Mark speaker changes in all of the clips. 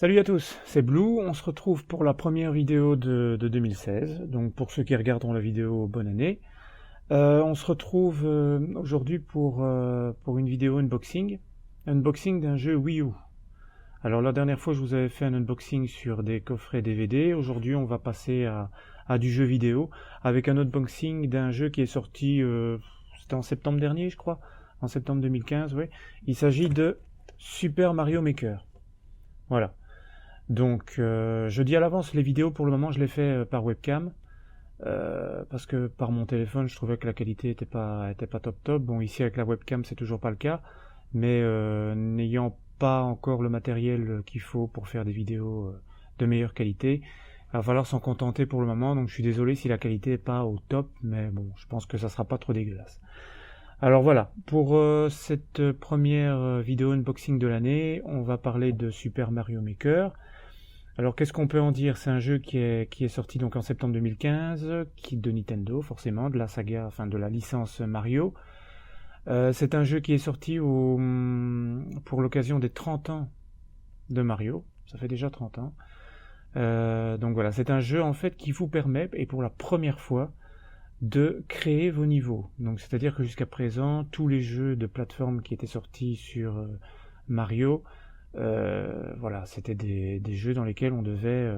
Speaker 1: Salut à tous, c'est Blue, on se retrouve pour la première vidéo de 2016, donc pour ceux qui regarderont la vidéo, bonne année. On se retrouve aujourd'hui pour une vidéo unboxing d'un jeu Wii U. Alors la dernière fois je vous avais fait un unboxing sur des coffrets DVD, aujourd'hui on va passer à du jeu vidéo, avec un unboxing d'un jeu qui est sorti, c'était en septembre dernier je crois, en septembre 2015, oui. Il s'agit de Super Mario Maker. Voilà. Donc je dis à l'avance, les vidéos pour le moment je les fais par webcam, parce que par mon téléphone je trouvais que la qualité était pas top. Bon, ici avec la webcam c'est toujours pas le cas, mais n'ayant pas encore le matériel qu'il faut pour faire des vidéos de meilleure qualité, il va falloir s'en contenter pour le moment. Donc je suis désolé si la qualité est pas au top, mais bon, je pense que ça sera pas trop dégueulasse. Alors voilà, pour cette première vidéo unboxing de l'année, on va parler de Super Mario Maker. Alors qu'est-ce qu'on peut en dire? C'est un jeu qui est sorti donc en septembre 2015, qui de Nintendo forcément, de la saga, enfin de la licence Mario. C'est un jeu qui est sorti pour l'occasion des 30 ans de Mario, ça fait déjà 30 ans. Donc voilà, c'est un jeu en fait qui vous permet, et pour la première fois, de créer vos niveaux. Donc c'est-à-dire que jusqu'à présent, tous les jeux de plateforme qui étaient sortis sur Mario, voilà, c'était des jeux dans lesquels on devait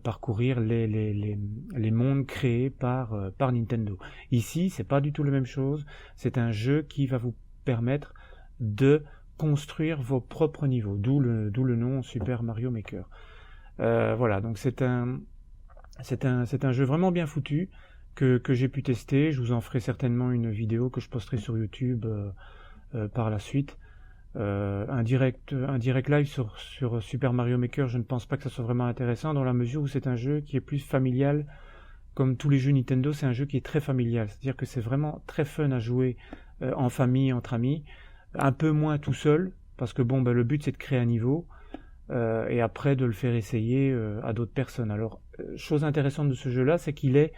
Speaker 1: parcourir les mondes créés par Nintendo. Ici, c'est pas du tout la même chose. C'est un jeu qui va vous permettre de construire vos propres niveaux, d'où le nom Super Mario Maker. Voilà, donc c'est un jeu vraiment bien foutu que j'ai pu tester. Je vous en ferai certainement une vidéo que je posterai sur YouTube par la suite. Un direct live sur Super Mario Maker, je ne pense pas que ça soit vraiment intéressant, dans la mesure où c'est un jeu qui est plus familial. Comme tous les jeux Nintendo, c'est un jeu qui est très familial, c'est-à-dire que c'est vraiment très fun à jouer en famille, entre amis, un peu moins tout seul, parce que bon, le but c'est de créer un niveau, et après de le faire essayer à d'autres personnes. Alors, chose intéressante de ce jeu-là, c'est qu'il est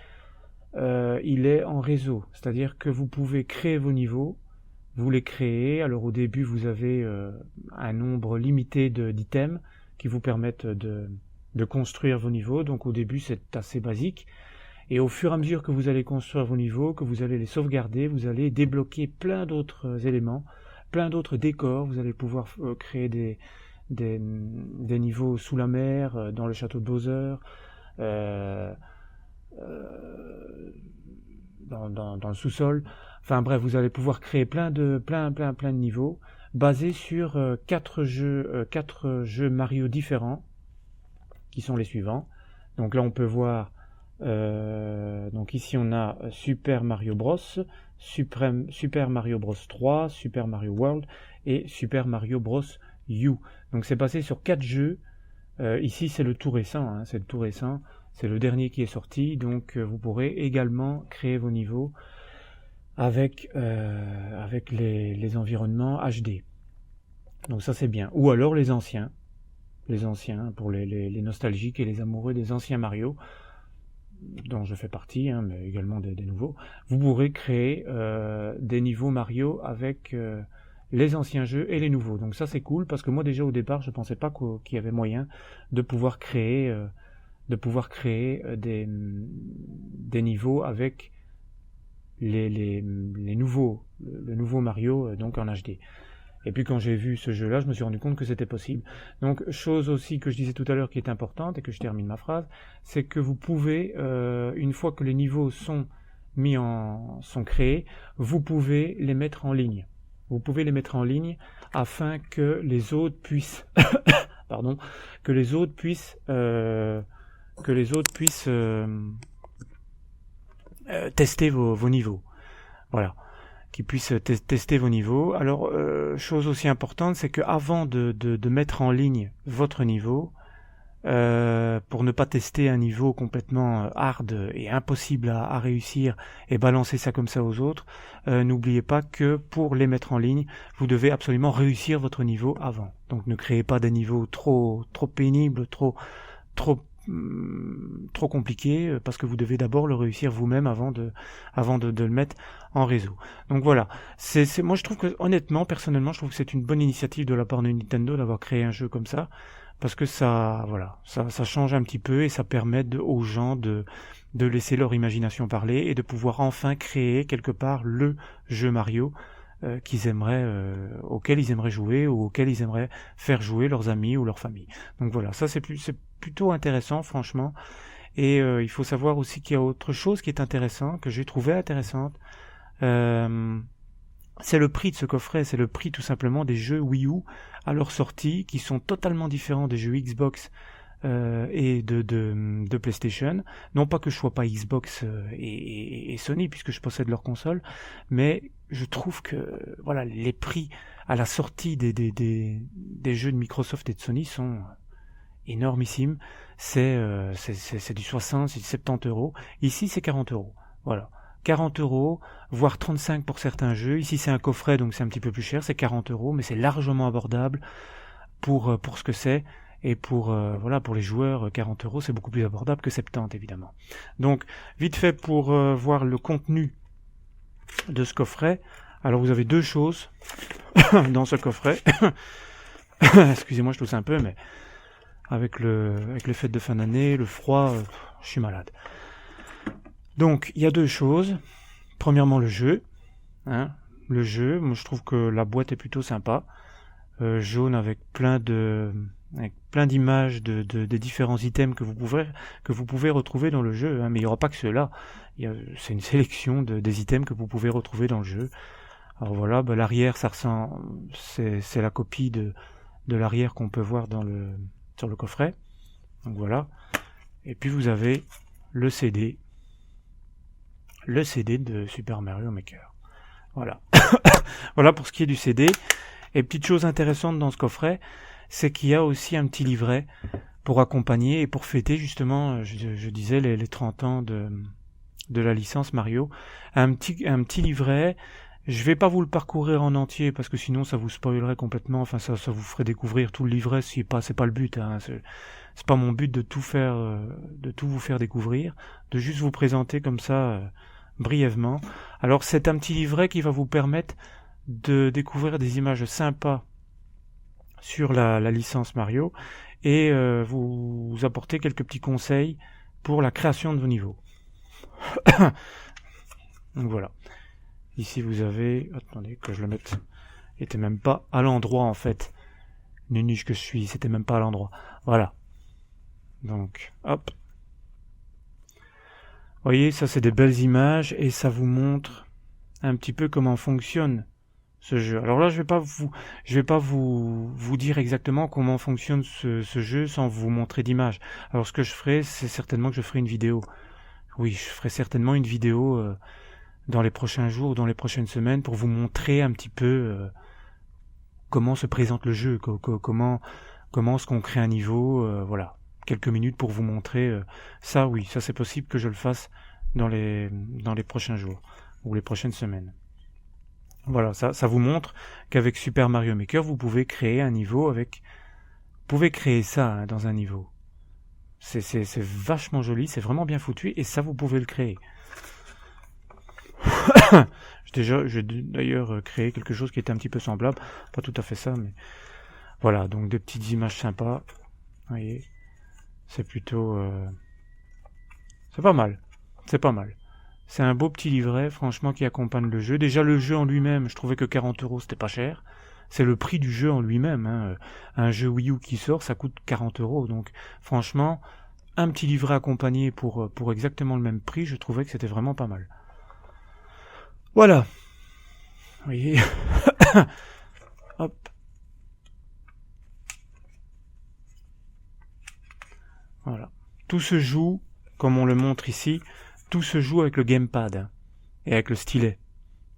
Speaker 1: en réseau, c'est-à-dire que vous pouvez créer vos niveaux. Vous les créez, alors au début vous avez un nombre limité d'items qui vous permettent de construire vos niveaux, donc au début c'est assez basique, et au fur et à mesure que vous allez construire vos niveaux, que vous allez les sauvegarder, vous allez débloquer plein d'autres éléments, plein d'autres décors, vous allez pouvoir créer des niveaux sous la mer, dans le château de Bowser, dans le sous-sol. Enfin bref, vous allez pouvoir créer plein de niveaux basés sur 4 jeux Mario différents, qui sont les suivants. Donc là on peut voir, donc ici on a Super Mario Bros, Super Mario Bros 3, Super Mario World et Super Mario Bros U. Donc c'est basé sur 4 jeux. Ici c'est le tout récent, hein, c'est le dernier qui est sorti, donc vous pourrez également créer vos niveaux avec les environnements HD. Donc ça c'est bien. Ou alors les anciens pour les nostalgiques et les amoureux des anciens Mario, dont je fais partie, hein, mais également des nouveaux. Vous pourrez créer des niveaux Mario avec les anciens jeux et les nouveaux. Donc ça c'est cool, parce que moi déjà au départ je pensais pas qu'il y avait moyen de pouvoir créer des niveaux avec le nouveau Mario, donc en HD. Et puis quand j'ai vu ce jeu-là, je me suis rendu compte que c'était possible. Donc chose aussi que je disais tout à l'heure qui est importante, et que je termine ma phrase, c'est que vous pouvez, une fois que les niveaux sont créés, vous pouvez les mettre en ligne. Vous pouvez les mettre en ligne afin que les autres puissent tester vos niveaux. Voilà, qui puissent tester vos niveaux. Alors, chose aussi importante, c'est que avant de mettre en ligne votre niveau, pour ne pas tester un niveau complètement hard et impossible à réussir et balancer ça comme ça aux autres, n'oubliez pas que pour les mettre en ligne, vous devez absolument réussir votre niveau avant. Donc ne créez pas des niveaux trop pénibles, trop compliqué, parce que vous devez d'abord le réussir vous-même avant de le mettre en réseau. Donc voilà, moi je trouve que, honnêtement, personnellement, je trouve que c'est une bonne initiative de la part de Nintendo d'avoir créé un jeu comme ça. parce que ça, voilà, ça change un petit peu et ça permet aux gens de laisser leur imagination parler et de pouvoir enfin créer quelque part le jeu Mario qu'ils aimeraient, auquel ils aimeraient jouer ou auquel ils aimeraient faire jouer leurs amis ou leur famille. Donc voilà, ça c'est plutôt intéressant franchement. Et il faut savoir aussi qu'il y a autre chose qui est intéressant, que j'ai trouvé intéressante. C'est le prix de ce coffret, c'est le prix tout simplement des jeux Wii U à leur sortie, qui sont totalement différents des jeux Xbox et de PlayStation. Non pas que je sois pas Xbox et Sony, puisque je possède leur console, mais je trouve que voilà, les prix à la sortie des jeux de Microsoft et de Sony sont énormissimes. C'est du 60, c'est du 70 euros. Ici, c'est 40 euros. Voilà. 40 euros, voire 35 pour certains jeux. Ici, c'est un coffret, donc c'est un petit peu plus cher. C'est 40 euros, mais c'est largement abordable pour ce que c'est. Et pour les joueurs, 40 euros, c'est beaucoup plus abordable que 70, évidemment. Donc, vite fait pour voir le contenu de ce coffret. Alors, vous avez deux choses dans ce coffret. Excusez-moi, je tousse un peu, mais avec les fêtes de fin d'année, le froid, je suis malade. Donc, il y a deux choses. Premièrement, le jeu. Le jeu, moi je trouve que la boîte est plutôt sympa. Jaune avec plein d'images des différents items que vous pouvez retrouver dans le jeu. Mais il n'y aura pas que ceux-là. C'est une sélection des items que vous pouvez retrouver dans le jeu. Alors voilà, l'arrière, ça ressemble, c'est la copie de l'arrière qu'on peut voir sur le coffret. Donc voilà. Et puis vous avez le CD de Super Mario Maker. Voilà. Voilà pour ce qui est du CD. Et petite chose intéressante dans ce coffret, c'est qu'il y a aussi un petit livret pour accompagner et pour fêter justement, je disais, les 30 ans de la licence Mario. Un petit livret. Je vais pas vous le parcourir en entier parce que sinon ça vous spoilerait complètement. Enfin, ça vous ferait découvrir tout le livret. C'est pas le but. C'est pas mon but de tout vous faire découvrir, de juste vous présenter comme ça brièvement. Alors c'est un petit livret qui va vous permettre de découvrir des images sympas sur la licence Mario et vous apporter quelques petits conseils pour la création de vos niveaux. Donc voilà. Ici vous avez... Attendez que je le mette. Il était même pas à l'endroit en fait. Nunuche que je suis, c'était même pas à l'endroit. Voilà. Donc, hop. Vous voyez, ça c'est des belles images et ça vous montre un petit peu comment fonctionne ce jeu. Alors là, je vais pas vous dire exactement comment fonctionne ce jeu sans vous montrer d'image. Alors ce que je ferai, c'est certainement que je ferai une vidéo. Oui, je ferai certainement une vidéo dans les prochains jours, dans les prochaines semaines, pour vous montrer un petit peu comment se présente le jeu, comment est-ce qu'on crée un niveau, voilà. Quelques minutes pour vous montrer ça, oui, ça c'est possible que je le fasse dans les prochains jours ou les prochaines semaines. Voilà, ça vous montre qu'avec Super Mario Maker, vous pouvez créer un niveau vous pouvez créer ça dans un niveau. C'est vachement joli, c'est vraiment bien foutu et ça vous pouvez le créer. J'ai d'ailleurs créé quelque chose qui était un petit peu semblable, pas tout à fait ça, mais voilà, donc des petites images sympas, vous voyez. C'est plutôt... c'est pas mal. C'est un beau petit livret, franchement, qui accompagne le jeu. Déjà, le jeu en lui-même, je trouvais que 40 euros, c'était pas cher. C'est le prix du jeu en lui-même. Un jeu Wii U qui sort, ça coûte 40 euros. Donc, franchement, un petit livret accompagné pour exactement le même prix, je trouvais que c'était vraiment pas mal. Voilà. Vous voyez. Hop. Voilà. Tout se joue, comme on le montre ici, tout se joue avec le gamepad et avec le stylet.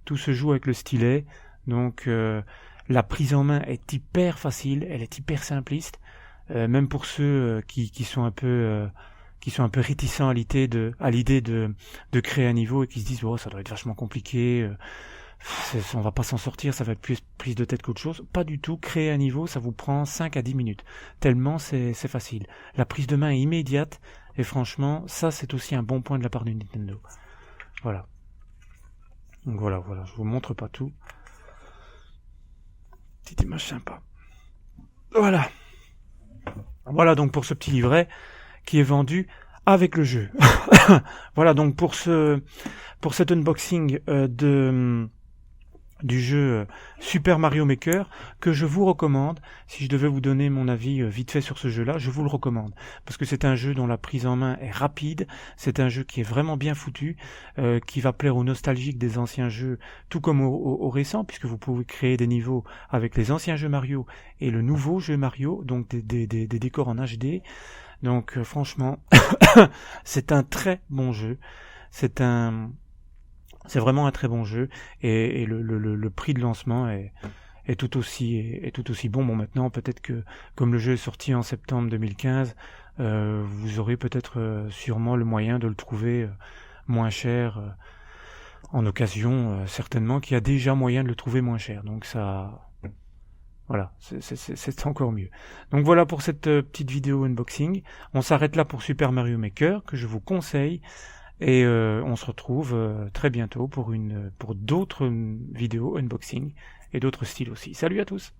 Speaker 1: Tout se joue avec le stylet, donc la prise en main est hyper facile, elle est hyper simpliste, même pour ceux qui sont un peu réticents à l'idée de créer un niveau et qui se disent oh ça doit être vachement compliqué. On va pas s'en sortir, ça va être plus prise de tête qu'autre chose. Pas du tout, créer un niveau, ça vous prend 5 à 10 minutes. Tellement c'est facile. La prise de main est immédiate, et franchement, ça c'est aussi un bon point de la part de Nintendo. Voilà. Donc voilà, je vous montre pas tout. Petite image sympa. Voilà. Voilà donc pour ce petit livret qui est vendu avec le jeu. Voilà donc pour cet unboxing du jeu Super Mario Maker, que je vous recommande. Si je devais vous donner mon avis vite fait sur ce jeu-là, je vous le recommande, parce que c'est un jeu dont la prise en main est rapide, c'est un jeu qui est vraiment bien foutu, qui va plaire aux nostalgiques des anciens jeux, tout comme aux récents, puisque vous pouvez créer des niveaux avec les anciens jeux Mario et le nouveau jeu Mario, donc des décors en HD. Donc franchement, c'est un très bon jeu, c'est vraiment un très bon jeu, et le prix de lancement est tout aussi bon. Bon, maintenant, peut-être que, comme le jeu est sorti en septembre 2015, vous aurez peut-être sûrement le moyen de le trouver moins cher, en occasion, certainement, qu'il y a déjà moyen de le trouver moins cher. Donc ça, voilà, c'est encore mieux. Donc voilà pour cette petite vidéo unboxing. On s'arrête là pour Super Mario Maker, que je vous conseille. Et on se retrouve très bientôt pour d'autres vidéos unboxing et d'autres styles aussi. Salut à tous!